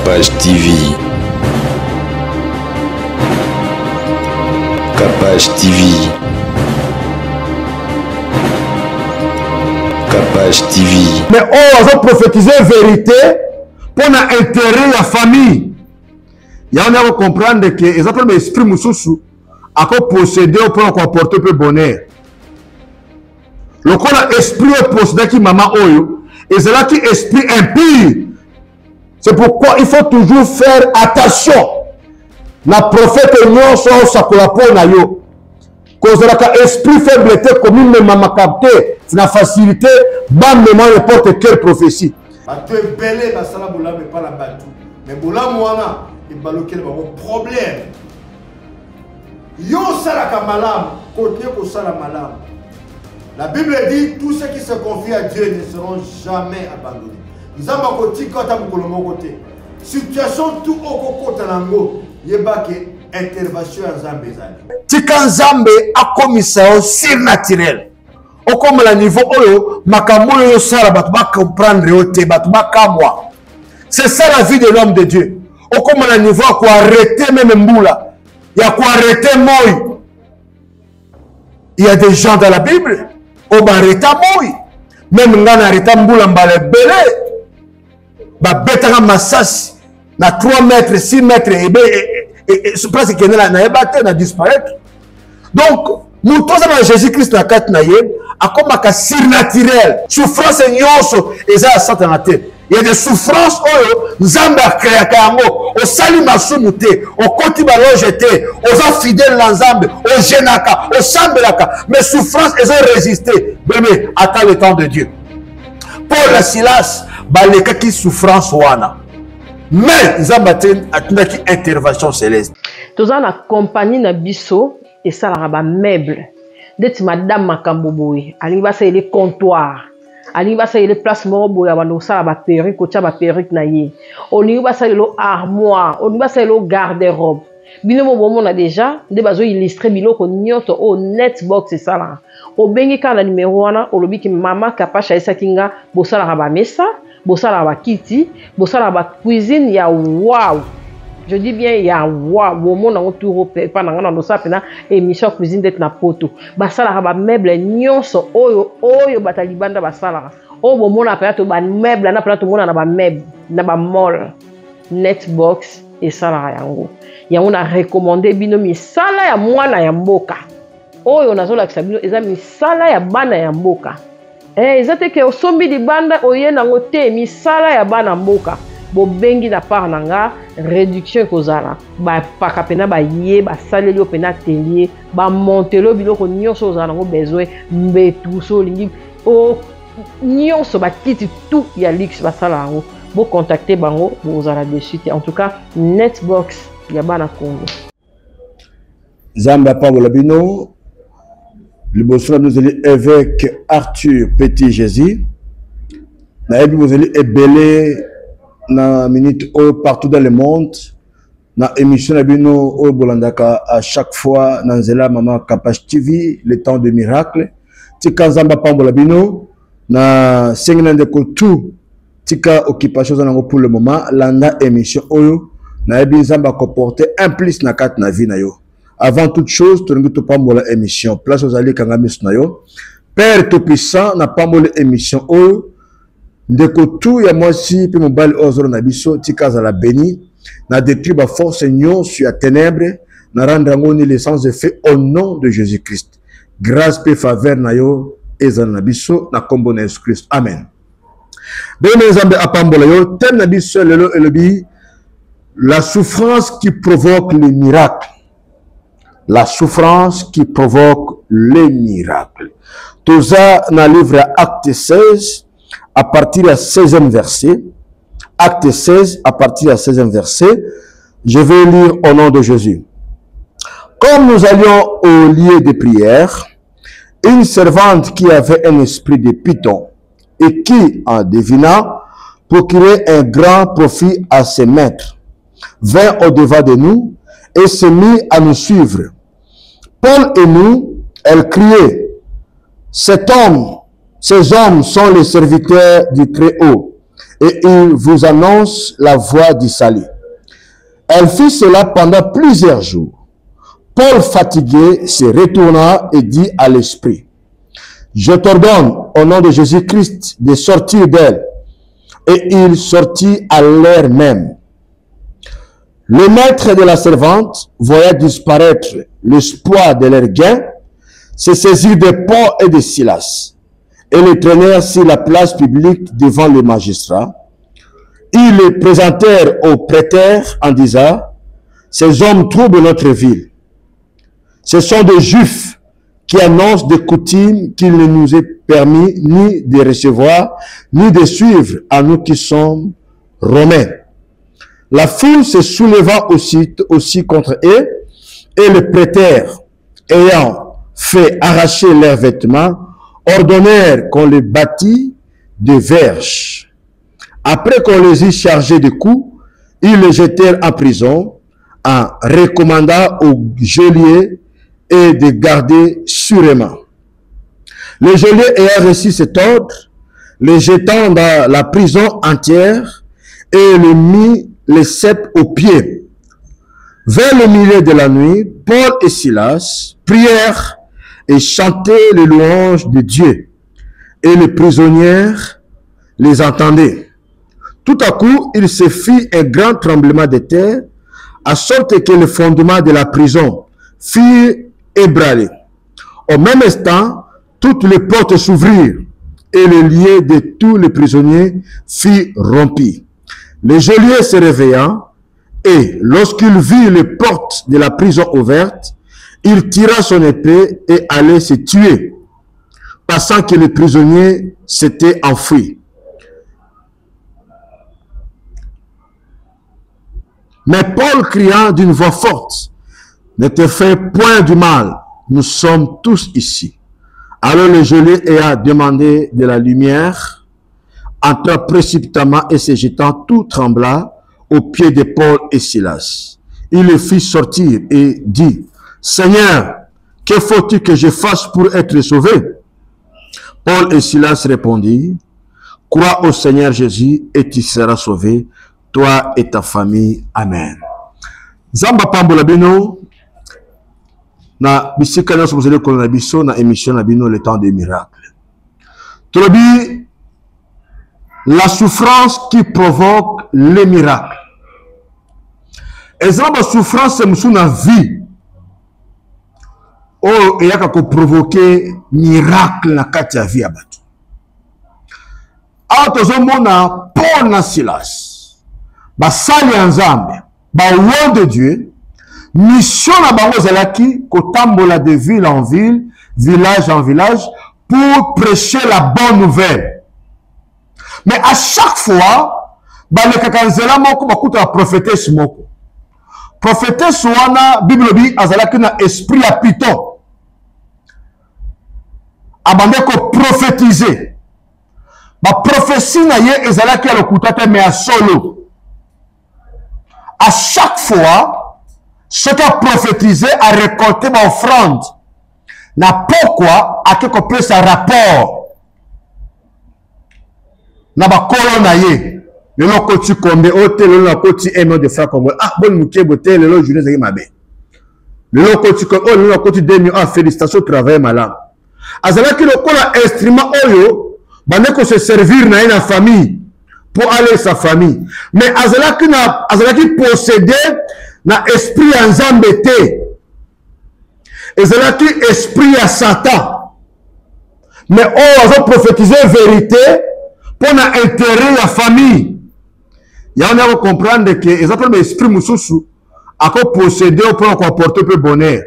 Capage TV. Capage TV. Capage TV. Mais on va prophétiser vérité pour l'intérêt de la famille. Il y a à comprendre que les autres esprits moussous à posséder pour comporter peu bonheur. Le corps esprit est possédé qui maman oyo et c'est là qui esprit impur. C'est pourquoi il faut toujours faire attention. La prophète non sont sa collapone na yo. Cause la esprit faiblité comme une maman capté, c'est la facilité bam moment n'importe quelle prophétie. Tu es belé dans sala bola mais pas la batou. Mais bola moana il baloqué le problème. Yo sala kamalam, côté ko sala malam. La Bible dit tous ceux qui se confient à Dieu ne seront jamais abandonnés. Nous avons côté quand on côté. Situation tout au côté nango, yebake intervention en Zambézali. Tika Nzambe a commis ça surnaturel. Au comme le niveau oyo makambo yo sala batu ba comprendre yote batu ba kamwa. C'est ça la vie de l'homme de Dieu. Au comme le niveau quoi arrêter même mboula. Il y a quoi arrêter moi. Il y a des gens dans la Bible au barreta moi. Même ngana arrêter mboula mbale belé. Ba betanga masasi na 3 mètres 6 mètres et presque qu'il na ebate na disparaître. Donc nous tous dans Jésus-Christ na kat na ye a comme un surnaturel souffrance nyonso eza à satanate. Il y a des souffrances oyo Nzambe a créé kango o sali masumu te o koti ba lojete o za fidèle na Nzambe o jenaka o sambelaka mais souffrance eza résister bébé attends le temps de Dieu. Paul et Silas baleka qui souffrance wana mais Nzambe atuna qui intervention céleste. Toza na compagnie na biso et ça la ba meuble d'être madame Makamboboy ali ba ça les comptoirs ali ba ça les place moko boya ba no ça ba perruque ko tia ba perruque na ye oni ba ça le armoire oni ba ça le garde-robe bino mo bomona déjà nde bazo illustrer biloko nyoto o netbox et ça là o bengi kana numéro wana o lobi ki mama Kapasha esa kinga bosala ba mesa bosala ba kiti bosala ba cuisine ya wow. Je dis bien, il y a wow, moment on tour pendant on ça pena émission cuisine d'être na poto. Ba sala ba meuble nyonso oyo batalibanda ba sala. O moment na pena to ba meuble na pena to mona na ba meuble na ba mall netbox et sala yango. Ya on a recommandé bino misala ya mwana ya mboka. Oyo nazola kisabino eza misala ya bana ya mboka. Ezate ke osombi di banda oye nango te misala ya bana mboka. Bobengi na part nanga réduction kozala ba paka pena ba ye ba saleli opena atelier ba montelo biloko nyonso ozala nango besoin mbetu so lingi o nyonso ba kiti tout ya luxe ba sala nango bo contacter bango bozala dessus en tout cas netbox ya bana Congo. Zamba Pambola bino le bonsoir nous allons avec Arthur Petit Jésus na ebi vous allez ebelé na minute partout dans le monde na émission nabino o bolandaka à chaque fois na nzela Mama Capage TV le temps de miracle tika Nzamba Pambola bino na sengena ndeko tout tika occupation zango pour le moment landa émission oyo na ebi Nzamba comporter implice na kat na vie na yo avant toute chose tongi to pambola émission place aux alliés kangamis na yo Père tout puissant na pambola émission oyo ndeko tout ya mwasi pe mobali ozoro na biso tika za la béni na détruire ba force nyon sur la ténèbre na rendre ngoni l'essence de fait au nom de Jésus-Christ grâce pe faveur na yo ezana na biso na kombo na Jésus Christ amen. Bene Nzambe apambola yo thème na biso lelo elobi la souffrance qui provoque le miracle. La souffrance qui provoque les miracles. Toza na livre Acte 16 à partir du 16e verset, acte 16, à partir du 16e verset, je vais lire au nom de Jésus. Comme nous allions au lieu de prière, une servante qui avait un esprit de python et qui, en devinant, procurait un grand profit à ses maîtres, vint au-devant de nous et se mit à nous suivre. Paul et nous, elle criait, ces hommes sont les serviteurs du Très-Haut, et il vous annonce la voie du salut. Elle fit cela pendant plusieurs jours. Paul, fatigué, se retourna et dit à l'esprit, je t'ordonne, au nom de Jésus-Christ, de sortir d'elle. Et il sortit à l'heure même. Le maître de la servante, voyant disparaître l'espoir de leur gain, se saisit de Paul et de Silas, et les traînèrent sur la place publique devant le magistrat. Ils les présentèrent au prêteur en disant, ces hommes troublent notre ville. Ce sont des Juifs qui annoncent des coutumes qu'il ne nous est permis ni de recevoir, ni de suivre à nous qui sommes Romains. La foule se souleva aussi contre eux, et le prêteur, ayant fait arracher leurs vêtements, ordonnèrent qu'on les bâtît de verges. Après qu'on les eut chargés de coups, ils les jetèrent en prison, en recommandant au geôlier et de garder sûrement. Le geôlier ayant reçu cet ordre, les jetant dans la prison entière, et le mit les ceps aux pieds. Vers le milieu de la nuit, Paul et Silas prièrent et chantaient les louanges de Dieu, et les prisonniers les entendaient. Tout à coup, il se fit un grand tremblement de terre, à sorte que le fondement de la prison fut ébranlé. Au même instant, toutes les portes s'ouvrirent, et le lieu de tous les prisonniers fut rompu. Le geôlier se réveillant, et lorsqu'il vit les portes de la prison ouvertes, il tira son épée et allait se tuer, pensant que les prisonniers s'étaient enfuis. Mais Paul, criant d'une voix forte, ne te fais point du mal, nous sommes tous ici. Alors le geôlier ayant demandé de la lumière, entra précipitamment et se jetant tout tremblant aux pieds de Paul et Silas. Il les fit sortir et dit, Seigneur, que faut-il que je fasse pour être sauvé? Paul et Silas répondirent, crois au Seigneur Jésus et tu seras sauvé, toi et ta famille. Amen. Zamba pambola bino na bisika na sobozele ko na biso na émission na bino le temps des miracles. Tolobi la souffrance qui provoque les miracles. Et zamba souffrance c'est na vie. Oh, et yaka ko provoquer miracle na kati ya vie ya bato. Awa tozomona Paul na Silas. Basali ya Nzambe, bawo de Dieu, mission na bango zalaki kotambola de ville en ville, village en village, pour prêcher la bonne nouvelle. Mais à chaque fois, balekaka nzela moko bakuta la prophétesse moko. Prophétesse wana Bible bi azalaki na esprit ya Python. Abande ko prophétiser. Ba prophétie na ye ezalaki ya lokutata mais à solo. À chaque fois, ce qui a prophétisé a récolté mon offrande. Na pourquoi a quelque plus un rapport. Na ba kolonaye. Le lo koti kombe hôtel le lo koti 1 million de francs comme ah bon muké boté le lo journée zaki mabe. Le lo koti ko le lo koti 2 millions ah félicitations travail malam. Azala ki lo kola instrument oyo bande ko se servir na une famille. Pour aller sa famille. Mais Azalaki possédé na esprit en Zambété. Azalaki esprit à Satan. Mais on a prophétisé vérité pour na intérêt la famille. Il y a on comprendre que exactement esprit mususu a possédé pour comporter peu bonheur.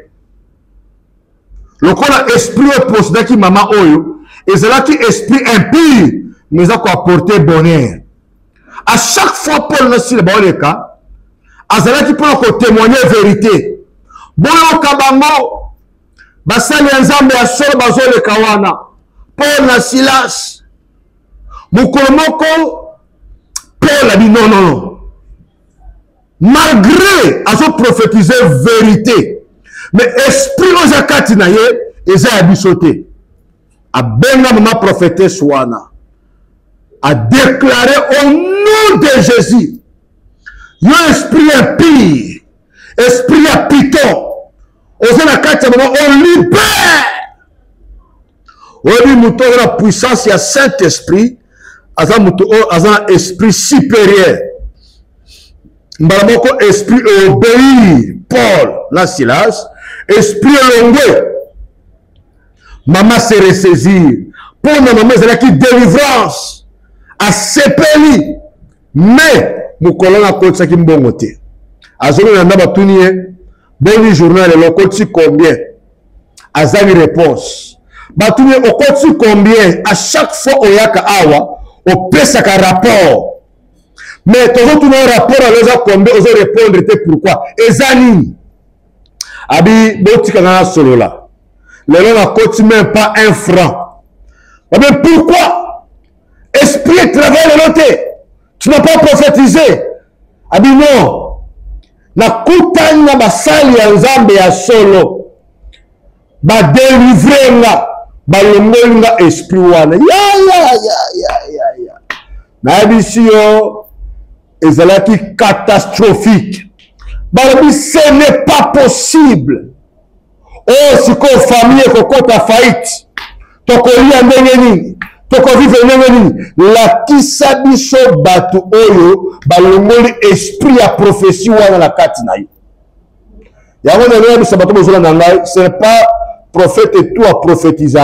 Le corps esprit possédé qui maman oyo, Azalaki esprit impur mais a apporter bonheur. À chaque fois, Paul n'a pas le cas. Azalaki pour témoigner la vérité. Boyo kabango, basali nzambe ya solo bazole kawana. Paul na Silas. Mukolomoko, Paul a dit non, non, non. Malgré azo prophétiser vérité, mais esprit ozakati na ye, eza ya bisote. A benga mama prophétesse wana. a déclaré au nom de Jésus, yo esprit impie, esprit à piton, on libère. Oui, nous avons la puissance, il y a Saint-Esprit, un esprit supérieur. Nous avons esprit obéir, Paul, la Silas, esprit longué. Maman s'est ressaisie. Pour nous, maman, c'est là qui délivrance à sepeli. Mais, nous collons à côté de ça qui est bon côté. À ce moment-là, nous avons tout nié. Bon journal, le côté combien? À ça, une réponse. Batouye au côté combien? À chaque fois, au yaka awa, au pesa ka rapport. Mais toujours tout un rapport à l'autre combien, aux répondre, pourquoi? Ezani. Abi, boti kana solo là. Le nom n'a côté même pas 1 franc. Mais pourquoi? Esprit travaille le noté. Tu n'as pas prophétisé. Abi non. Na kutanya basali ya nzambe ya solo. Ba délivrer nga. Balongolinga esprit wana. Ya. Na bisio ezalaki catastrophique. Balobi ce n'est pas possible. Oh, si ko famille ko ta faillite. Toko lia ndenge nini? Toko vivre ndenge nini? La kisa biso batu oyo balongoli esprit ya prophétie wana la kati na yo. Yango na biso batu bozola na ngai, ce n'est pas prophète et tout a prophétisé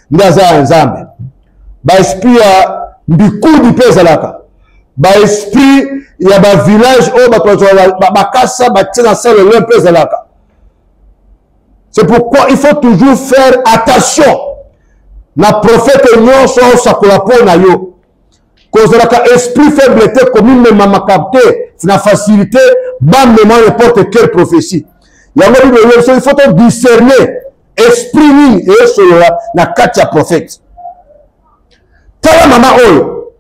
ndaza nzambe. Ba esprit ya mbikudi pesa laka. Ba esprit ya ba village o ba kasa ba tina sala le pesa laka. C'est pourquoi il faut toujours faire attention. Na prophète nyonso sakola pona yo. Kozalaka esprit faibleté comme même mama capté, na facilité bam n'importe quelle prophétie. Il faut discerner esprit ni et cela na katia prophète. Tala mama oyo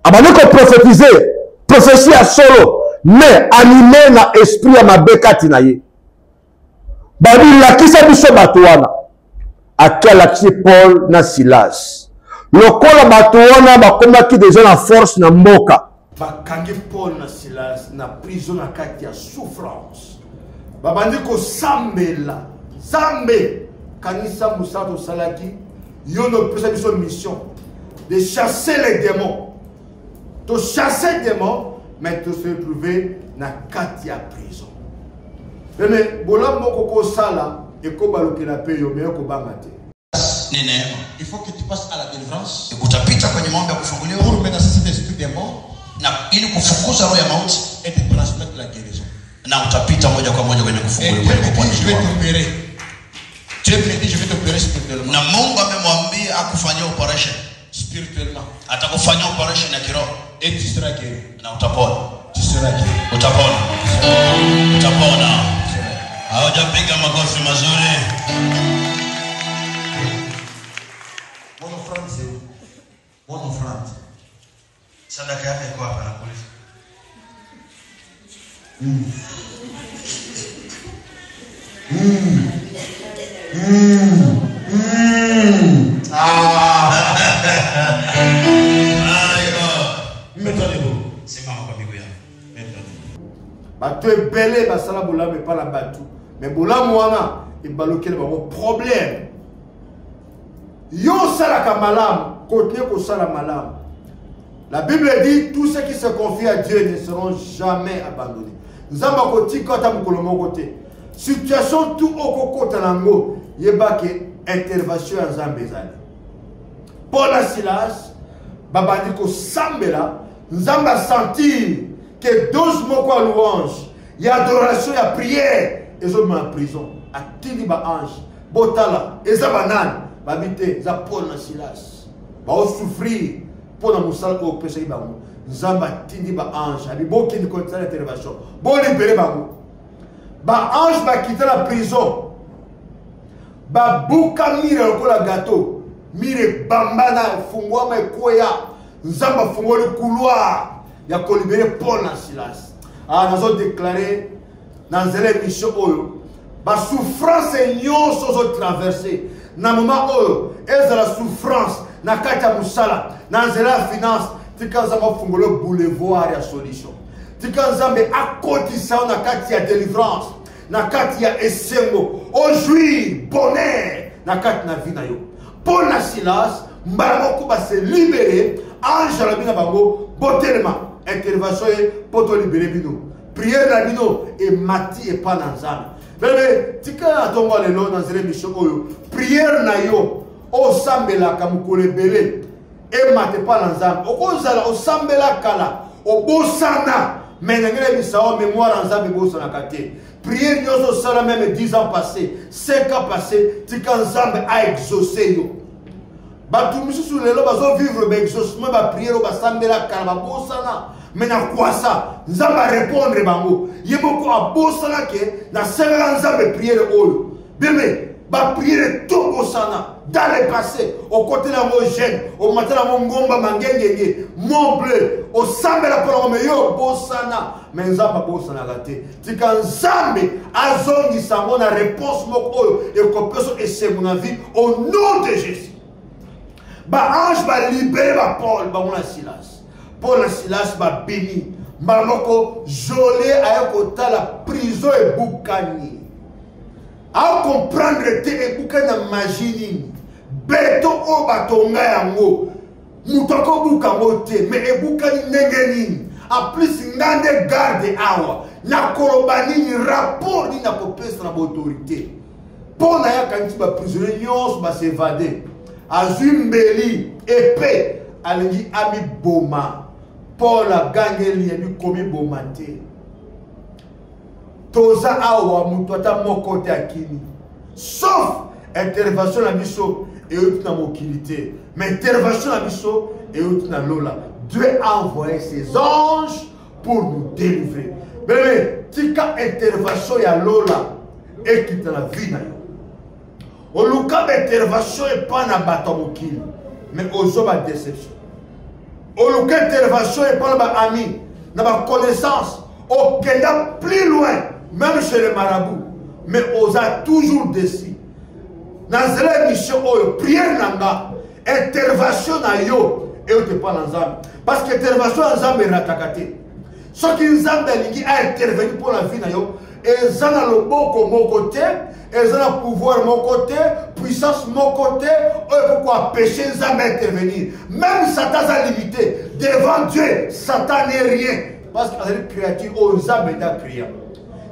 abane ko prophétiser prophétie à solo mais animé na esprit ya mabekati na ye. Babi la kisa biso batuana akala ki Paul na Silas. Lokola batuana bakomaki déjà na force na mboka. Bakangi Paul na Silas na prison na katia souffrance. Babandi ko sambela. Zambe kanisa musato salaki yono pesa biso mission de chasser les démons. To chasser les démons mais to se trouver na katia prison. Mais bola moko ko sala et ko baloki na pe yo meyo ko bangate. Il faut que tu passes à la délivrance. Utapita kwenye maombi ya kufunguliwa pour mettre cet esprit démon na ili kufukuza roho ya mauti et te transmettre la guérison. Na utapita moja kwa moja kwenye kufunguliwa. Je vais t'opérer. Dieu me dit je vais t'opérer spirituellement. Na Mungu amemwambia akufanyia operation spirituellement. Atakufanyia operation ya kiroho et tu seras guéri. Na utapona. Tu seras guéri. Utapona. Utapona. Hawajapiga makofi mazuri. Mon offrande c'est où? Mon offrande. Sadaka yako iko hapa na kuuliza. Bato ebele basala bolam et pas la batou. Mais bolam wana et balokel ba problème. Yo sala kamalam, côté ko sala malam. La Bible dit tous ceux qui se confient à Dieu ne seront jamais abandonnés. Nzamba ko tikota mukolo moko te. Situation tout au kota nango yebake intervention en Zambezali. Paul et Silas babandi ko sambela nzamba sentir que 12 mots quoi louange, il y a adoration, il y a prière, et ils sont mis en prison. À Tini ba ange, Botala, et Zabanan, babité, za Paul et Silas, ba o souffrir pour la moussal au péché ba mou. Nzamba Tini ba ange, abi bo qui ne continue l'intervention, bo libéré ba mou. Ba ange ba quitter la prison, ba bouka mire le la gâteau, mire bambana fungwa ma koya, nzamba fungwa le couloir. Il y a libéré Paul et Silas. Ah, nous avons déclaré dans l'émission oyo, la souffrance et nous sommes traversés. Dans le moment où la souffrance, na kati ya musala na nzela ya finance tika nzambe afungola boulevard ya solution tika nzambe akotisa yo na kati ya délivrance na kati ya esengo ojui bonheur na kati na vie na yo. Paul na Silas mbala moko base libéré ange alobi na bango botelema intervention ye poto libéré bino prière na bino emati epa na nzambe. Bebe tika atongo lelo na nzela mission oyo prière na yo osambelaka mokolo ebele emate epa na nzambe okozala osambela kala obosana mais ngene bisao mémoire en nzambe bosanaka te. Prière nyonso osala même 10 ans passés 5 ans passés tika nzambe a exaucé yo. Bato misusu lelo bazo vivre ba exaucement ba prière o basambela kala babosana mais na kwasa nzambe répondre bango yeboko abosana ke na sala nzambe prière oyo bébé ba prière to bosana dans le passé au côté de mon jeune au matin de mon ngomba mangengenge mon bleu au sambela pour yo bosana mais nzamba bosana gate tika nzambe azongi sango na réponse moko oyo et ko peso ese mon vie au nom de Jésus. Ba ange ba libérer ba Paul ba mona Silas. Paul na Silas ba béni ba moko jolé ayakota la prison et bukani. A comprendre te e bukana magie beto o batonga yango mutoko bukango te mais e bukani ndenge en plus ngande garde awa na kolobani ni rapport ni na kopesa na autorité pour na ya kanti ba prisonnier nyos ba s'évader azumbeli épée alingi ami boma Paul a gagné li komi boma te toza awa mutu ata moko te akini sauf intervention na biso et autre na mokilité mais intervention na biso et autre na lola. Dieu a envoyé ses anges pour nous délivrer. Bébé, tika intervention ya lola et qui dans la vie na yo. Oluka intervention et pas na bato mokili mais ozoba déception. Oluka intervention et pas na ba ami na ba connaissance okenda plus loin même chez les marabouts mais osa toujours déçu. Dans la mission oyo prière nanga intervention na yo et te pas nzambe parce que intervention nzambe ratakate ce qui nzambe lingi a intervenir pour la vie na yo et zana loboko moko te et zana pouvoir moko te puissance moko te pourquoi péché nzambe intervenir même Satan a limité devant Dieu Satan n'est rien parce que la créature o nzambe da créa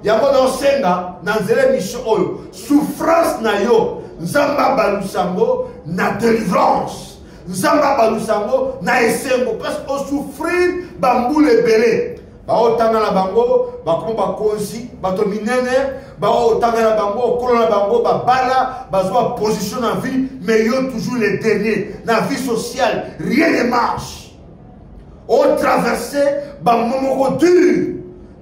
yango na senga na nzela mission oyo souffrance na yo nzamba balusango na délivrance nzamba balusango na esengo parce que souffrir bambule belé ba otanga na bango ba ko ba konzi ba to minene ba otanga na bango okolo na bango ba bala ba zo position na vie mais yo toujours les derniers na vie sociale rien ne marche au traverser ba momoko dur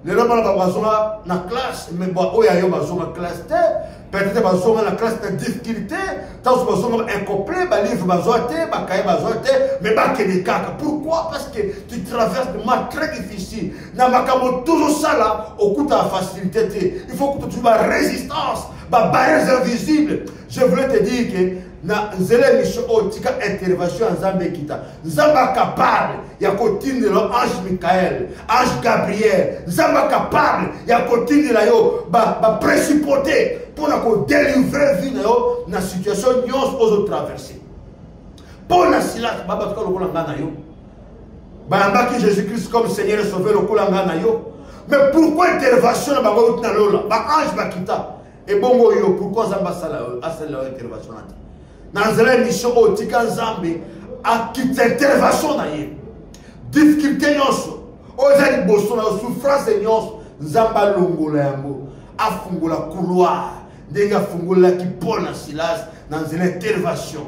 les gens qui na classe mais oya yo bazonga classe te peut-être bazonga na classe de difficulté tant bazonga incomplet ba livre bazote ba cahier bazote mais ba kene kaka pourquoi parce que tu traverses des moments très difficiles na makamo toujours ça là au coup de facilité te il faut que tu trouves la résistance ba barrières invisibles. Je voulais te dire que na nzela mission otika intervention nzambe kita nzamba capable ya kotinde lo ange Michael ange Gabriel nzamba capable ya kotinde la yo ba principauté pour na ko délivrer vie na yo na situation nyos ozo traverser pour na Silas baba to ko ngana yo ba mbaki Jésus-Christ comme Seigneur et Sauveur ko ngana yo mais pourquoi intervention na bango na lola ba ange bakita et bongo yo pourquoi nzamba sala asala intervention na nzela mission otika nzambe akita intervention na ye difficulté nyonso ozali boso na souffrance nyonso nzamba longola yango afungola couloir ndenge afungola ki Paul na Silas na nzela intervention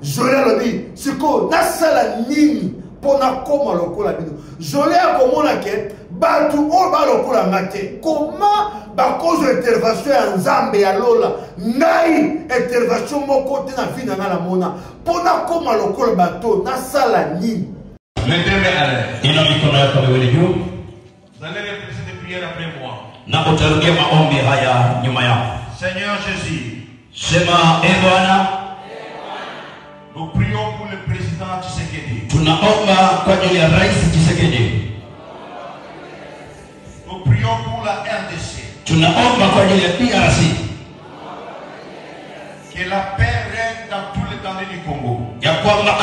Jolia lobi siko nasala nini pona koma lokola bino Jolia komona ke batu o ba lokola ngate comment ba cause intervention ya nzambe ya lola ngai intervention moko te na vie na ngala mona pona koma lokola bato nasala nini. Mettez-moi à l'aise. Il a mis ton œuvre pour le Dieu. Vous allez répéter cette prière après moi. Na utarudia maombi haya nyuma yako. Seigneur Jésus. Sema e Bwana. Nous prions pour le président Tshisekedi. Tunaomba kwa ajili ya Rais Tshisekedi. Nous prions pour la RDC. Tunaomba kwa ajili ya DRC. Que la paix règne dans tout l'étendue du Congo. Ya kwamba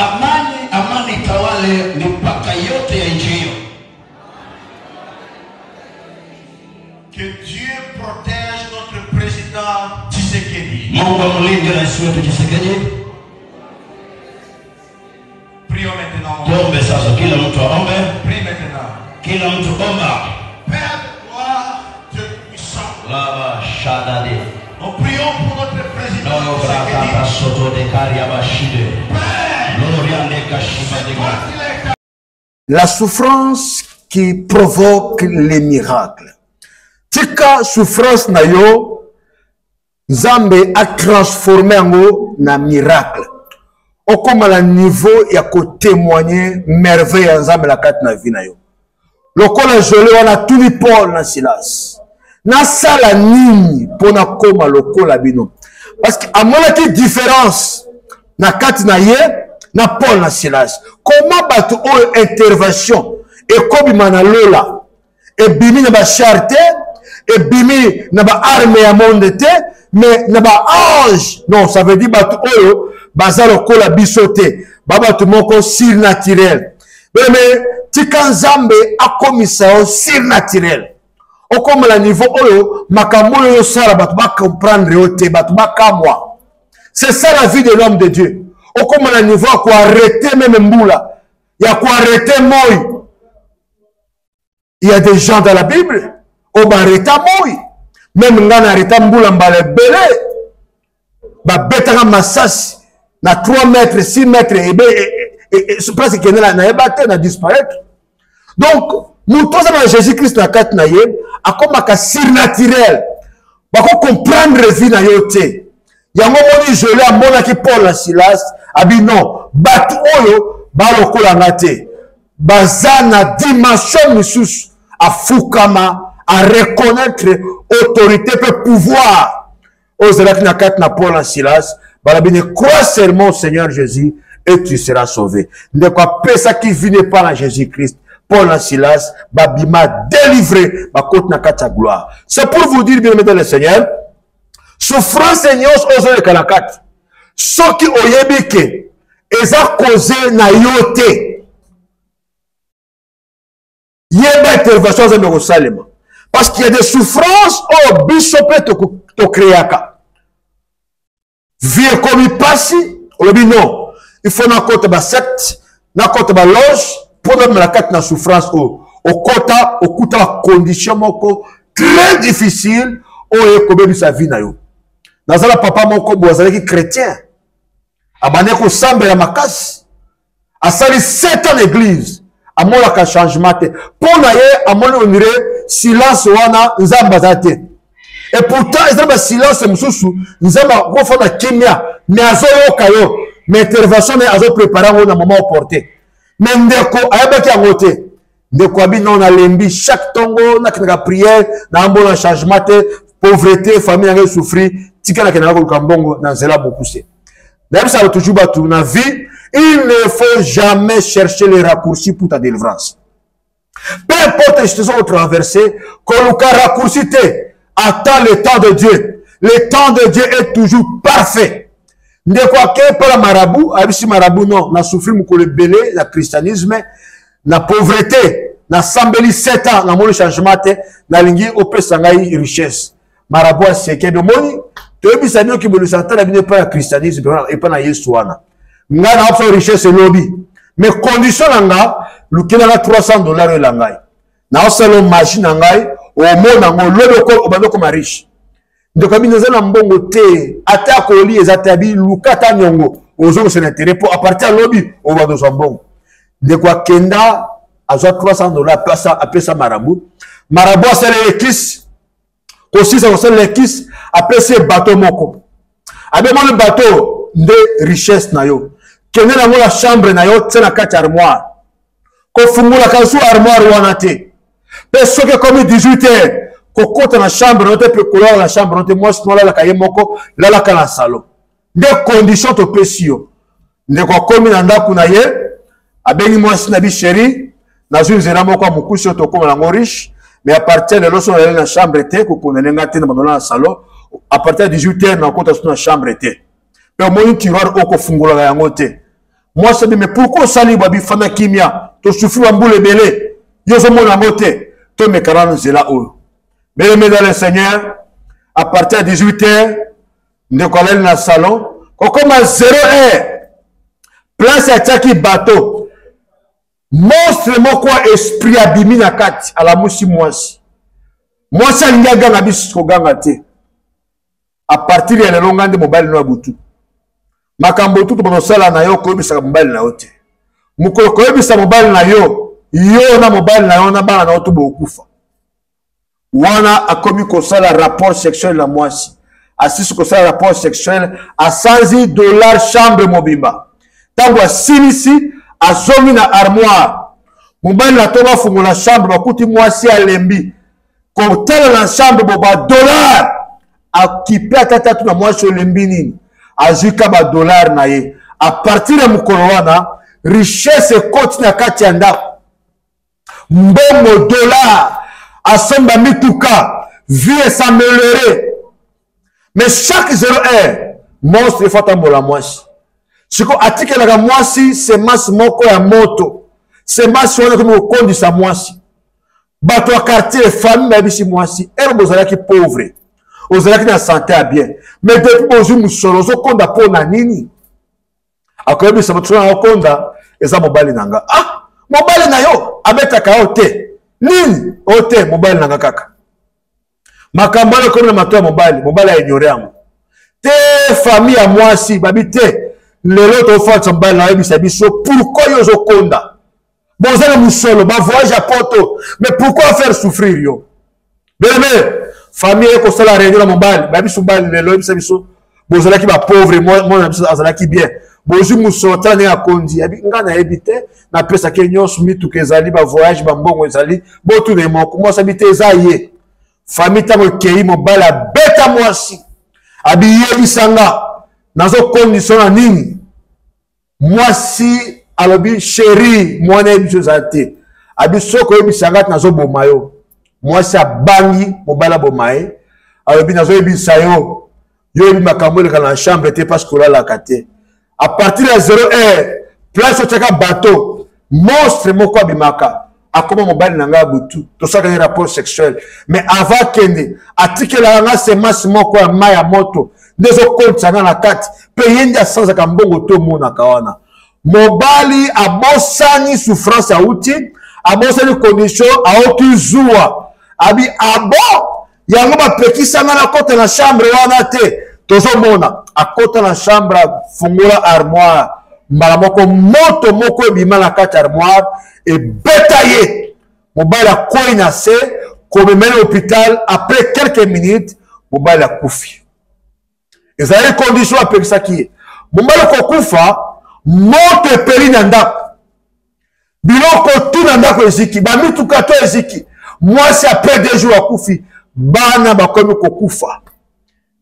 amani tawale mipaka yote ya nchi hiyo. Que Dieu protège notre président Tshisekedi. Mungu amlinde rais wetu Tshisekedi. Prions maintenant. Tuombe sasa, kila mtu aombe. Prie maintenant. Kila mtu omba. Père de gloire, Dieu puissant. Lava shadade. Nous prions pour notre président No Tshisekedi. brata soto de karia bashide. Père, Loriande kashiba de quand il est La souffrance qui provoque les miracles. Tika souffrance na yo, Nzambe a transformé en na miracle. Au comme à la niveau ya ko témoigner merveille ya Nzambe la kat na vie na yo. Lokola jole wana tuli Paul na Silas. Na sala nini pona koma lokola bino. Parce que à mon avis différence na kat na ye na Paul na Silas. Comment batu o intervention et kobi manalola et bimi na ba charité et bimi na ba arme ya monde te mais na ba ange non ça veut dire batu oyo bazalo kola bisote baba tu moko surnaturel mais tika Nzambe akomisa o surnaturel o comme la niveau oyo makambo yo sala batu ba comprendre ote batu ba kamwa. C'est ça la vie de l'homme de Dieu. O comme la niveau à quoi arrêter même mboula ya quoi arrêter moi. Il y a des gens dans la Bible au barreta moi même ngana arrêta mboula mbale belé ba betanga masasi na 3 mètres 6 mètres et presque qu'il na ebate na disparaître. Donc nous tous dans Jésus-Christ na kat na ye akoma ka surnaturel ba ko comprendre vie na yote yango moni je l'ai mona ki Paul na Silas abi non batu oyo ba lokola ngate bazana dimension misusu à fukama à reconnaître autorité et pouvoir aux élèves na kat na Paul na Silas balabine crois seulement au Seigneur Jésus et tu seras sauvé. Ne quoi pesa qui vient pas à Jésus-Christ Paul na Silas babima délivré ba côte na kat sa gloire. C'est pour vous dire bien aimé le Seigneur souffrance et nyos ozo le kalakat ceux qui oyebi ke eza causé na yote yeba intervention za me salema parce qu'il y a des souffrances au bisope to créaka vie comme il passe on dit non il faut na côté ba secte na côté ba loge pour même la carte na souffrance au kota au kuta condition moko très difficile o ekobebi sa vie na yo nazala papa moko bozali ki chrétien abane ko sambe ya makasi asali 7 ans l'église amola ka changement te pona ye amoni onire silence wana nzamba zate et pourtant ezaba silence mususu nzamba ko fona kimia mais azoyoka yo mais intervention ne azo préparer ngo na moment opportun mais ndeko ayabaki angote ndeko abi non na lembi chaque tongo na kinaka prière na mbona changement te pauvreté famille nga souffrir tika na kinaka ko kambongo na zela bokuse même ça toujours batu na vie. Il ne faut jamais chercher les raccourcis pour ta délivrance. Peu importe les situations que tu traverses, qu'on nous raccourci, attends le temps de Dieu. Le temps de Dieu est toujours parfait. Ne quoi que pour la marabout, abisi marabout non, na souffrir mon le belé, la christianisme, la pauvreté, na sambeli 7 ans, na mon changement, na lingi opé sangai richesse. Marabout a séqué de moni, tu es bisa qui me le sentait la vie pas la christianisme et pas na yesuana. Nga na option richesse lobby mais condition nga lukina na $300 langai na osalo machine ngai o mona ngo lobe ko obando ko riche ndeko binaza na mbongo te ata ko li ezatabi lukata nyongo ozo se n'intérêt pour à partir lobby o bando so mbongo ndeko akenda azo $300 pesa apesa marabout asale ekis aussi ça osale ekis apesa bateau moko abe mon bateau de richesse na yo kene na la chambre na yo tsena kati armoire ko fungula kasu armoire wana te pe soke comme 18h ko kota na chambre note pe ko la chambre note moi sino la kaye moko la kana salon des conditions to pesio ndeko akomi na ndako na ye abengi mwasi na bi chéri nazwi nzela moko ya mokusi oyo tokóma nango riche mais à partir de loso nalali na chambre te kokondelenga te na bandona na salon à partir de 18h nakota so na chambre te mpe omoni tiroir oyo kofungolaka yango te mwasi abi mais pourquoi osali bwa bifanda kimia tosufri bambula ebele yo ozomona yango te tomekana na nzela oyo bien-aimé dans le Seigneur à partir de 18h ndeko alali na salon kokoma 0h place atiaki bateau monstre moko esprit abimi na kati alamusi mwasi mwasi alingi aganga biso koganga te à partir ya lelo ngande mobali no ya butu makambo tutu bonosala na yo koyebisaka mobali na yo te mokolo koyebisa mobali na yo yo na mobali na yo na bana na yo to bokufa wana akomi kosala rapport sexuel na mwasi asisi kosala rapport sexuel a $100 chambre mobimba tango asilisi azongi na armoire mobali na to bafungola chambre bakuti mwasi alembi kotala na chambre bo $, akipe atatatu na mwasi olembi nini azwika $, na ye a partir ya mokolo wana richesse ekoti na kati ya ndako mbongo $, asomba mituka vie s'améliorer mais chaque 0h monstre faut tambola mwasi siko atikelaka mwasi semence moko ya moto semence wana komi kokondisa mwasi bato ya quartier famille bayebisi mwasi ere bozalaki pauvre ozalaki na santé ya bien mais depuis bozwi mosolo ozokonda mpo na nini akoyebisa bato na okonda eza mobali na nga mobali na yo abetaka yo te nini o te mobali na nga kaka makambo wana komi na mato ya mobali aignore yango te famille ya mwasi babi te lelo tofandisa mobali na yebisa biso pourquoi yo ozokonda boza na mosolo bavoyage ya poto mais pourquoi faire souffrir yo bien-aimé famille ekosala réunion na mobali bayebiso mobali lelo yebisa biso bozalaki bapauvre mwana biso azalaki bien bozwi mosolo tala ndenge akondi yabi nga nayebi te napesaki nyonso mituka ezali bavoyage bambongo ezali botuna ye moko mwasi abi te eza ye famille ntango ekei mobali abeta mwasi abiyebisanga nazokondisio na nini mwasi alobi sheri mwana yebiso eza te abi soki oyebisanga ti nazoboma yo mwasi abangi mobali aboma ye alobi nazoyebisa yo yo yebi makambo eleka na chambre te parce que olalaka te à partir ya 0h place otiaka bateau monstre moko abimaka akoma mobali na ngai butu tosaka ni rapport sexuel mais avant kende atikelaka nga semence moko ya mai ya moto nde ezokotisa nga na kati mpe ye nde asanzaka mbongo tomonaka wana mobali abosani souffrance auti abosani condition aoki zuwa abi abo yango bapekisanga na kota na chambre wana te tozomona akota na chambre afungola armoire mbala moko moto moko ebima na kati armoire ebeta ye mobali akwei na se komemeli hôpital après quelques minutes mobali akufi ezali condition apekisaki ye mobali kokufa moto epeli na ndako biloko tu na ndako eziki bamituka to eziki mwasi après 2 jours akufi bana bakomi kokufa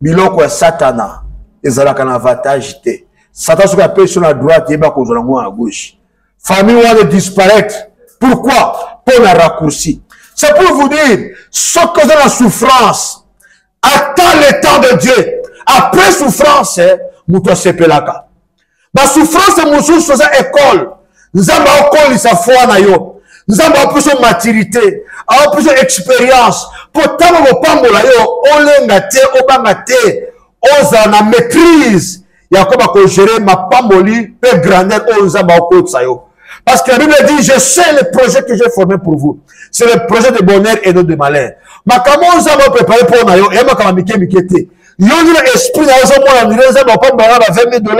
biloko ya satana ezalaka na avantage te satan soki apesi na droite yeba kozwa nango na gauche famille wana disparaître pourquoi pour la raccourci c'est pour vous dire soki oza na souffrance attends le temps de Dieu après souffrance moto asepelaka basouffrance mosusu oza école nzambe aokolisa foi na yo nzambe aopesa maturité aopesa expérience po ntango bopambola yo olenga te obanga te ozala na maîtrise ya koba kogere mapamboli mpe grandeur oyo nzambe aokotisa yo parce que la Bible dit je sais le projet que j'ai formé pour vous c'est le projet de bonheur et non de malheur makambo nzambe opréparé mpo na yo eyambaka mike te yo nzela esprit na yo ozomona ndire nzambe opambola ba $20,000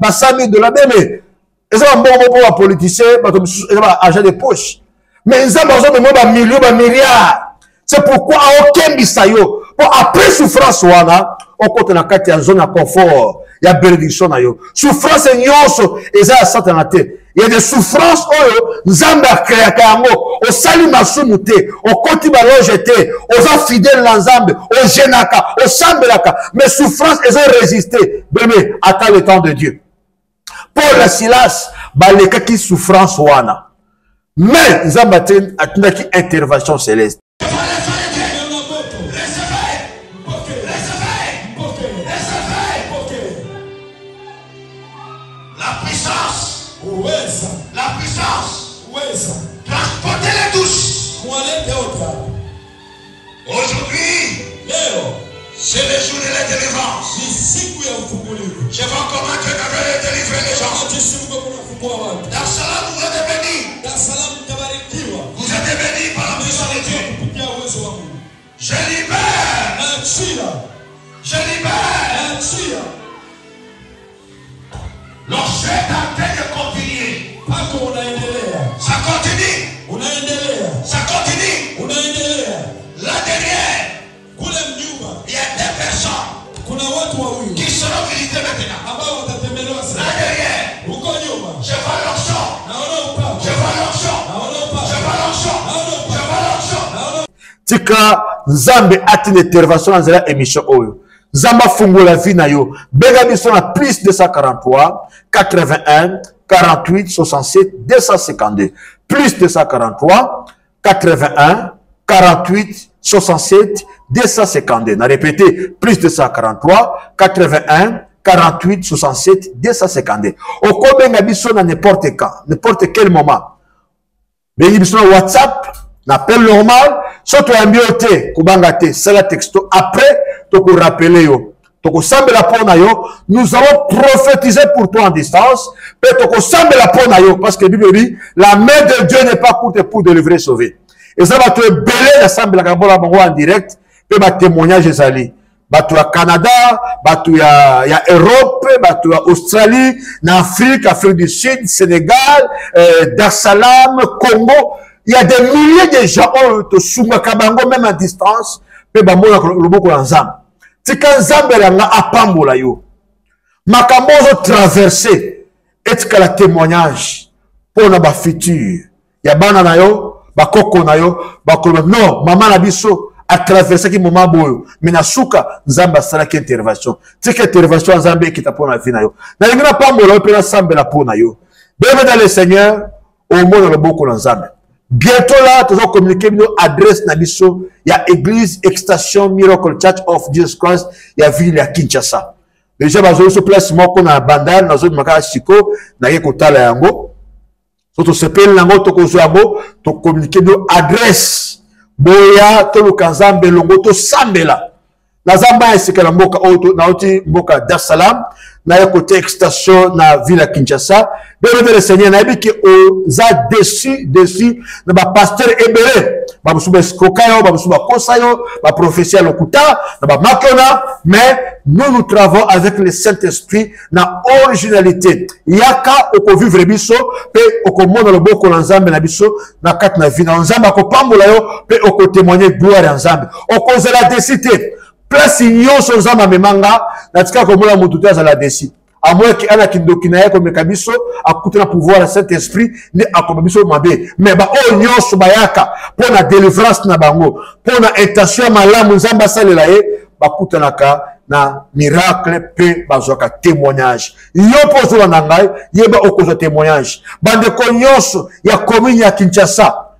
ba $100,000 beme eza bambongo mpo bapoliticien bato mosusu eza baagent de poche mais nzambe azomema bamilio bamilliard c'est pourquoi aokembisa yo po après souffrance wana okota na kati ya zone ya confort ya bénédiction na yo souffrance nyonso eza ya satana te ya des souffrances oyo nzambe akreaka yango osali masumu te okoti baloge te oza fidèle na nzambe ojenaka osambelaka mais souffrance eza résister beme attends le temps de Dieu Paul et Silas baleka ki souffrance wana. Mais Nzambe atindaki intervention céleste. La puissance, transporter les douches. Aujourd'hui, c'est le jour de la délivrance. Je vois comment Dieu va délivrer les gens. Dar Salam, vous êtes bénis. Vous êtes bénis par la puissance de Dieu. Je libère. Je libère. L'objet en train de continuer. Ça continue. Ça continue. Là derrière, il y a des personnes qui seront visitées maintenant. Là derrière, je vois leur sang. Je vois leur sang. Je vois leur sang. Je vois leur sang. Tika Nzambe ati intervention dans la émission oyo. Nzamba fungola vie na yo. Benga biso na plus 243 81 48 67 252. Plus 243 81 48 67 252. Na répété, plus 243 81 48 67 252. Oko benga biso na n'importe quand, n'importe quel moment. Benga biso na WhatsApp, n'appel normal, surtout un bioté, kubangate, c'est la texto. Après, toko rappeler yo. Toko sambe la pona yo, nous allons prophétiser pour toi en distance. Pe toko sambe la pona yo, parce que la Bible dit, la main de Dieu n'est pas courte pour délivrer, sauver. Et ça va te belé la sambe la kabola bango en direct, pe ba témoignage ezali. Batu ya Canada, batu ya Europe, batu ya Australie, na Afrique, Afrique du Sud, Sénégal, Dar es Salaam, Congo. Il y a des milliers de gens qui sont kabango même à distance, pe ba mona le boko la nzambe. Tika nzambe la nga apambola yo. Makambo zo traverser etika la témoignage pour na ba futur. Ya bana na yo, ba koko na yo, ba kolo non, maman na biso a traversé ki moment boyo. Mena suka nzamba sala ki intervention. Tika intervention nzambe ki ta pona vie na yo. Na ngina pambola pe na sambe la pona yo. Bienvenue dans le Seigneur au monde le boko la nzambe. Bientôt là, tu vas communiquer nos adresses nabiso. Il y a Église Extension Miracle Church of Jesus Christ. Il y a ville à Kinshasa. Déjà, bazo se place moi qu'on a bandal dans zone makara chiko na ye kotala yango. So to sepel nango to kozo yango to communiquer nos adresses. Boya to lukanzambe longo to sambela. Na zamba esikala mboka auto na oti mboka Dar es Salaam. Na ye côté extension na ville à Kinshasa. Bénévole le Seigneur na yebi ki oza dessus na ba pasteur ebele ba musuba skokayo ba musuba kosayo ba prophétie lokuta na ba makona, mais nous travaillons avec le Saint-Esprit na originalité yaka oko vivre biso pe oko mona le boko na nzambe na biso na kat na vie na nzambe ko pambola yo pe oko témoigner gloire ya nzambe oko zela desité place nyonso nzambe memanga na tika ko mona mutu ta zala desité. À moins qu'il y ait un kindoki na yako mekabiso akuta na pouvoir le Saint-Esprit ne akobabiso mabe mais ba o nyonso bayaka pour la délivrance na bango pour la intention malamu nzamba salela ye bakuta naka na miracle pe bazoka témoignage yo pozo na ngai yeba okozo témoignage bande ko nyonso ya commune ya Kinshasa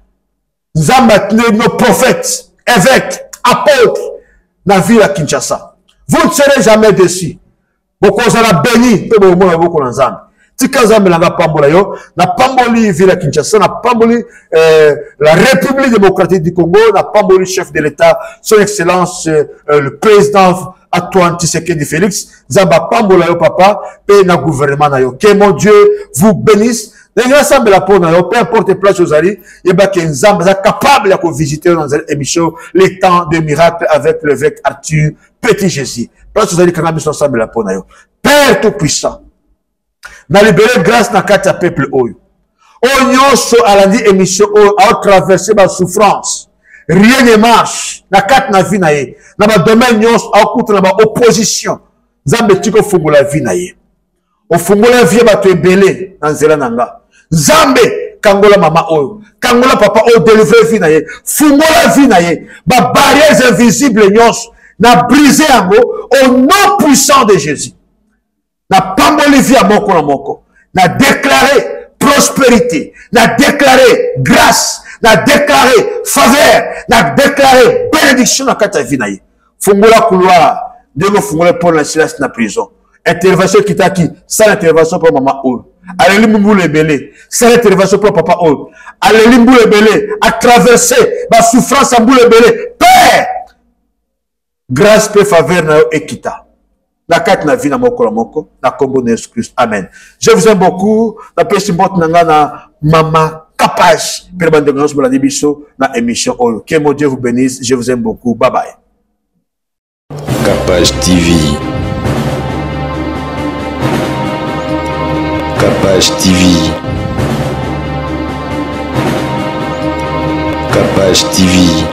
nzamba nos prophètes évêques apôtres na ville à Kinshasa vous ne serez jamais déçus. Beaucoup za la béni pe bo mona boko na nzambe tika nzambe la pambola yo na pamboli ville ya Kinshasa na pamboli la République démocratique du Congo na pamboli chef de l'État son excellence le président Antoine Tshisekedi Félix zamba pambola yo papa pe na gouvernement na yo que mon Dieu vous bénisse. L'ensemble la pona yo peu importe place aux ali yeba que nzambe za capable ya ko visiter dans cette émission les temps de miracle avec l'évêque Arthur Petit Jésus. Parce que vous allez quand même ensemble la pona yo. Père tout puissant. Na libérer grâce na kata peuple oyo. Onyonso alandi émission oyo a traversé ma souffrance. Rien ne marche. Na kata na vie na ye. Na ba domaine nyonso a okuta na ba opposition. Nzambe tiko fungola vie na ye. O fungola vie ba to ebele na nzela nanga. Nzambe kangola mama oyo. Kangola papa oyo délivrer vie na ye. Fungola vie na ye. Ba barrières invisibles nyonso. Na brisé yango au nom puissant de Jésus. Na pamboli vie à moko na moko. n'a déclaré prospérité, n'a déclaré grâce, n'a déclaré faveur, n'a déclaré bénédiction dans ta vie. Fungola couloir, de nous fungola pour la silence na prison. Intervention qui t'a qui, sans intervention pour maman ou. Allez l'imboule le belé, sans intervention pour papa ou. Allez l'imboule le belé, à traverser ma souffrance en boule le belé. Père, grâce, paix, faveur, na ekita. La carte na vie na moko la moko, na combo de Jésus Christ. Amen. Je vous aime beaucoup. La paix simbote nanga na mama capage. Père bande de pour la débisso na émission Oyo. Que mon Dieu vous bénisse. Je vous aime beaucoup. Bye bye. Capage TV. Capage TV. Capage TV.